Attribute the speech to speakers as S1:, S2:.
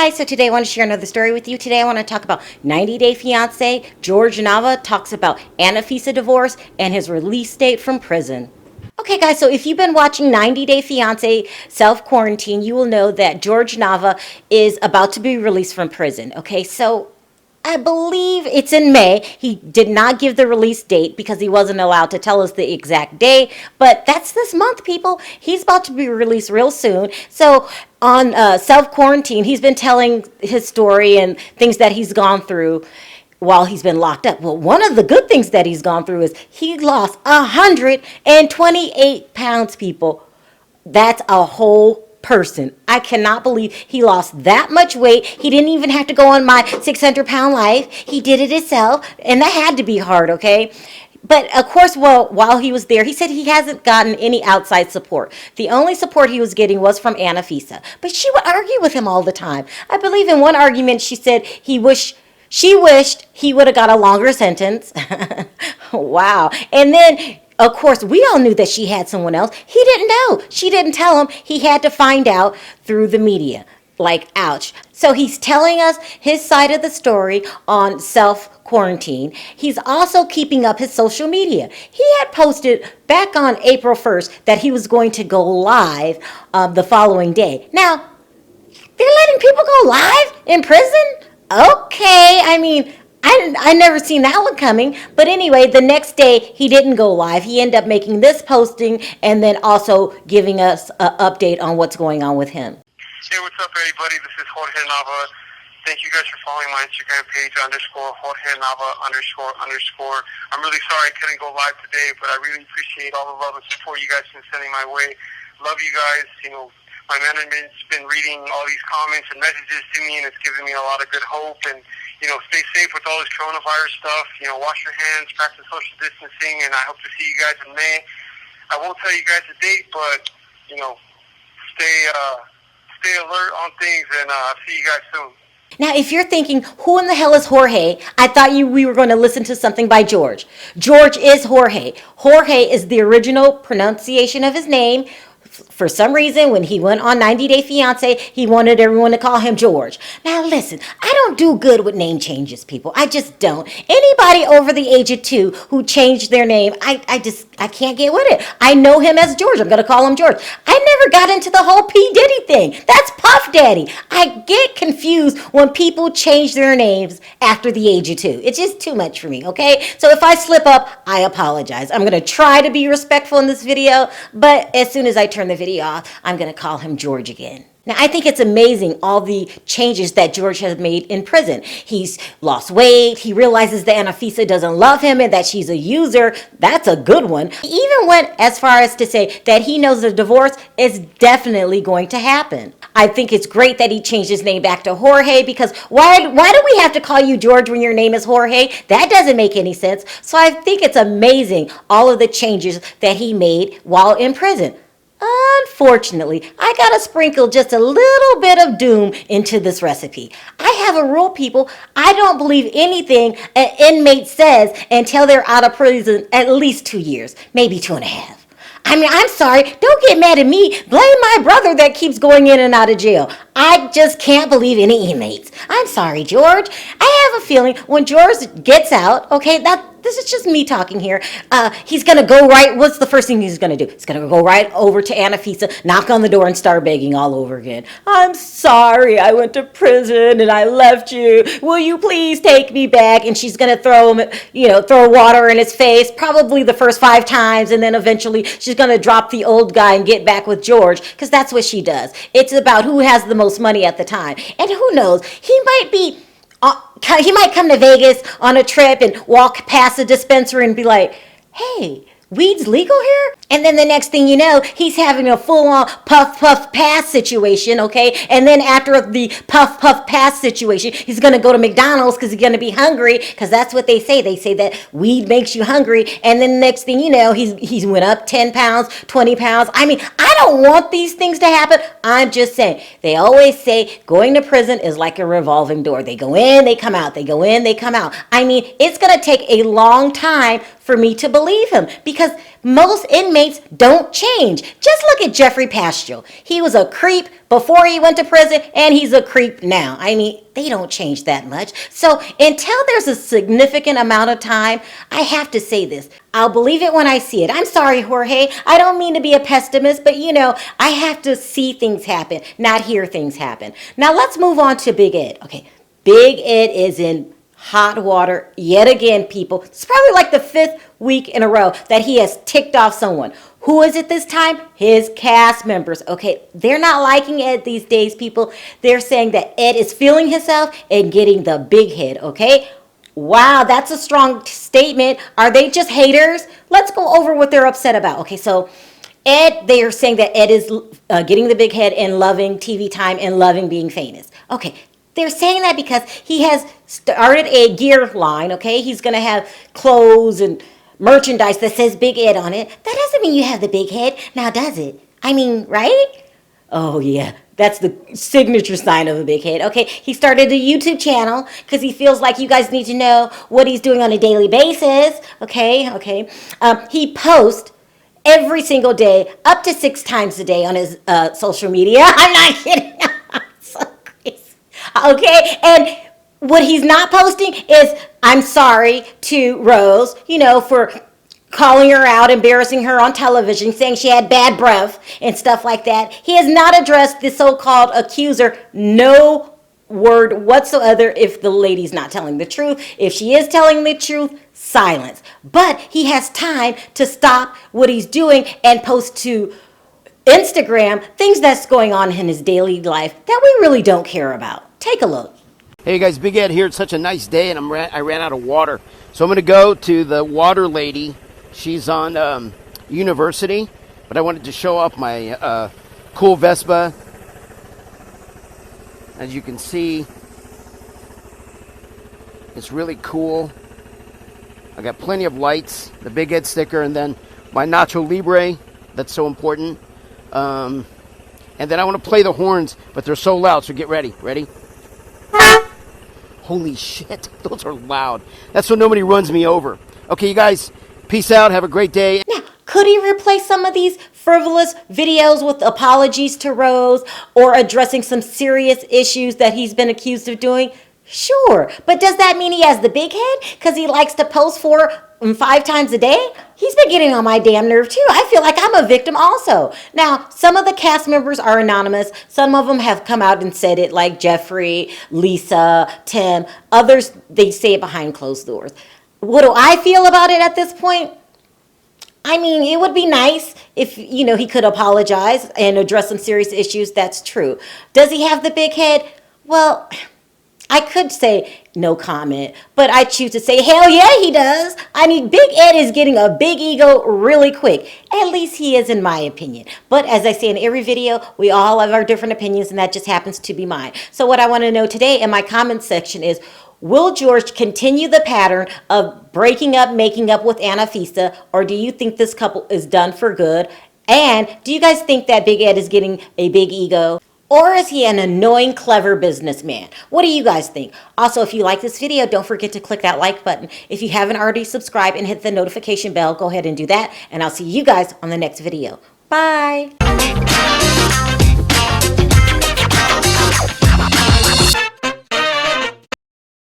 S1: guys, so today I want to share another story with you. Today I want to talk about 90 Day Fiance. George Nava talks about Anifsa divorce and his release date from prison. Okay guys, so if you've been watching 90 Day Fiance self-quarantine, you will know that George Nava is about to be released from prison. Okay, so I believe it's in May. He did not give the release date because he wasn't allowed to tell us the exact day, but that's this month, people. He's about to be released real soon. So on self-quarantine, he's been telling his story and things that he's gone through while he's been locked up. Well, one of the good things that he's gone through is he lost 128 pounds, people. That's a whole person. I cannot believe he lost that much weight. He didn't even have to go on my 600-pound life. He did it himself, and that had to be hard, okay? But of course, while he was there, he said he hasn't gotten any outside support. The only support he was getting was from Anifsa, but she would argue with him all the time. I believe in one argument she said she wished he would have got a longer sentence. Wow. And then of course, we all knew that she had someone else. He didn't know. She didn't tell him. He had to find out through the media. Like, ouch. So he's telling us his side of the story on self-quarantine. He's also keeping up his social media. He had posted back on April 1st that he was going to go live the following day. Now, they're letting people go live in prison? Okay, I mean, I never seen that one coming. But anyway, the next day he didn't go live. He ended up making this posting and then also giving us an update on what's going on with him.
S2: Hey, what's up, everybody? This is Jorge Nava. Thank you guys for following my Instagram page, _Jorge Nava, __. I'm really sorry I couldn't go live today, but I really appreciate all the love and support you guys have been sending my way. Love you guys. You know, my management's been reading all these comments and messages to me, and it's giving me a lot of good hope. And you know, stay safe with all this coronavirus stuff. You know, wash your hands, practice social distancing, and I hope to see you guys in May. I won't tell you guys the date, but, you know, stay alert on things, and see you guys soon.
S1: Now, if you're thinking, who in the hell is Jorge? I thought we were going to listen to something by George. George is Jorge. Jorge is the original pronunciation of his name. For some reason, when he went on 90 Day Fiance, he wanted everyone to call him George. Now listen, I don't do good with name changes, people. I just don't. Anybody over the age of 2 who changed their name, I can't get with it. I know him as George. I'm going to call him George. I never got into the whole P. Diddy thing. That's Puff Daddy. I get confused when people change their names after the age of 2. It's just too much for me, okay? So if I slip up, I apologize. I'm going to try to be respectful in this video, but as soon as I turn the video off, I'm going to call him George again. Now, I think it's amazing all the changes that George has made in prison. He's lost weight. He realizes that Anifsa doesn't love him and that she's a user. That's a good one. He even went as far as to say that he knows the divorce is definitely going to happen. I think it's great that he changed his name back to Jorge, because why do we have to call you George when your name is Jorge? That doesn't make any sense. So I think it's amazing all of the changes that he made while in prison. Unfortunately, I gotta sprinkle just a little bit of doom into this recipe. I have a rule, people. I don't believe anything an inmate says until they're out of prison at least 2 years, maybe 2.5. I mean, I'm sorry. Don't get mad at me. Blame my brother that keeps going in and out of jail. I just can't believe any inmates. I'm sorry, George. I have a feeling when George gets out, okay, this is just me talking here. He's going to go right. What's the first thing he's going to do? He's going to go right over to Anifsa, knock on the door, and start begging all over again. I'm sorry. I went to prison and I left you. Will you please take me back? And she's going to throw water in his face, probably the first 5 times. And then eventually she's going to drop the old guy and get back with George, because that's what she does. It's about who has the most money at the time. And who knows? He might come to Vegas on a trip and walk past a dispensary and be like, hey, weed's legal here? And then the next thing you know, he's having a full-on puff, puff, pass situation, okay? And then after the puff, puff, pass situation, he's going to go to McDonald's because he's going to be hungry, because that's what they say. They say that weed makes you hungry. And then the next thing you know, he's went up 10 pounds, 20 pounds. I mean, I don't want these things to happen. I'm just saying. They always say going to prison is like a revolving door. They go in, they come out. They go in, they come out. I mean, it's going to take a long time for me to believe him, because most inmates inmates don't change. Just look at Jeffrey Paschal. He was a creep before he went to prison, and he's a creep now. I mean, they don't change that much. So until there's a significant amount of time, I have to say this. I'll believe it when I see it. I'm sorry, Jorge. I don't mean to be a pessimist, but I have to see things happen, not hear things happen. Now let's move on to Big Ed. Okay, Big Ed is in hot water yet again, people. It's probably like the 5th week in a row that he has ticked off someone. Who is it this time? His cast members. Okay, they're not liking Ed these days, people. They're saying that Ed is feeling himself and getting the big head, okay? Wow, that's a strong statement. Are they just haters? Let's go over what they're upset about. Okay, so Ed, they are saying that Ed is getting the big head and loving TV time and loving being famous. Okay, they're saying that because he has started a gear line, okay? He's going to have clothes and merchandise that says Big Ed on it. That doesn't mean you have the big head, now does it? I mean, right? Oh, yeah. That's the signature sign of a big head. Okay, he started a YouTube channel because he feels like you guys need to know what he's doing on a daily basis. Okay. He posts every single day, up to 6 times a day on his social media. I'm not kidding. So crazy. Okay, and what he's not posting is, I'm sorry to Rose, for calling her out, embarrassing her on television, saying she had bad breath and stuff like that. He has not addressed the so-called accuser, no word whatsoever if the lady's not telling the truth. If she is telling the truth, silence. But he has time to stop what he's doing and post to Instagram things that's going on in his daily life that we really don't care about. Take a look.
S3: Hey guys, Big Ed here. It's such a nice day, and I ran out of water. So I'm going to go to the water lady. She's on University, but I wanted to show off my cool Vespa. As you can see, it's really cool. I got plenty of lights, the Big Ed sticker, and then my Nacho Libre. That's so important. And then I want to play the horns, but they're so loud, so get ready. Ready? Holy shit, those are loud. That's so nobody runs me over. Okay, you guys, peace out. Have a great day.
S1: Now, could he replace some of these frivolous videos with apologies to Rose or addressing some serious issues that he's been accused of doing? Sure, but does that mean he has the big head because he likes to post 4 and 5 times a day? He's been getting on my damn nerve too. I feel like I'm a victim also. Now, some of the cast members are anonymous. Some of them have come out and said it, like Jeffrey, Lisa, Tim. Others, they say it behind closed doors. What do I feel about it at this point? I mean, it would be nice if, he could apologize and address some serious issues. That's true. Does he have the big head? Well, I could say no comment, but I choose to say, hell yeah, he does. I mean, Big Ed is getting a big ego really quick. At least he is, in my opinion. But as I say in every video, we all have our different opinions, and that just happens to be mine. So what I want to know today in my comment section is, will George continue the pattern of breaking up, making up with Anifsa, or do you think this couple is done for good? And do you guys think that Big Ed is getting a big ego? Or is he an annoying, clever businessman? What do you guys think? Also, if you like this video, don't forget to click that like button. If you haven't already subscribed and hit the notification bell, go ahead and do that. And I'll see you guys on the next video. Bye.